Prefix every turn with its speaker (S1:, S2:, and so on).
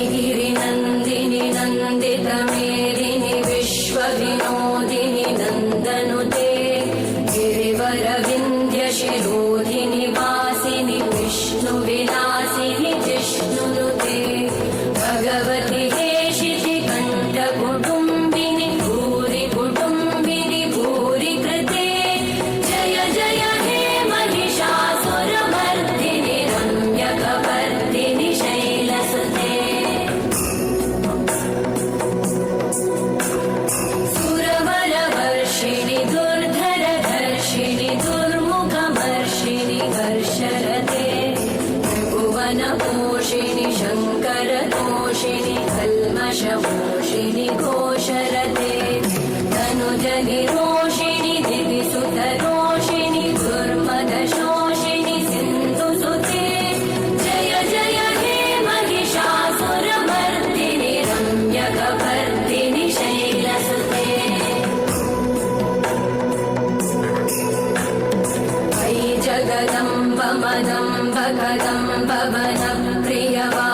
S1: ऐगिरिनन्दिनि नन्दितमेदिनि विश्वविनोदिनि नन्दनुते गिरिवरविन्द्यशिरोधिनि वासिनि विष्णुविलासिनि जिष्णुनुते भगवति हेशितिकण्ठकुटुम्बिनि भूरि कुटुम्बिनि भूरि कृते जय जय हे महिषासुरमर्दिनि रम्यकपर्दिनि शैलसुते सुरवरवर्षिणि दुर्धरधर्षिणि दुर्मुखमर्षिणि कर्षरते त्रिभुवनपोषिणि शङ्करतोषिणि कल्मषपोषिणि घोषरते तनुजनिरोषिणि दिविसुतरोषिणि दुर्मदशोषिणि सिन्धुसुते जय जय हे महिषासुरमर्दिनि रम्यकपर्दिनि शैलसुते वै जगदम्ब मदम्ब कदम्ब वनप्रियवा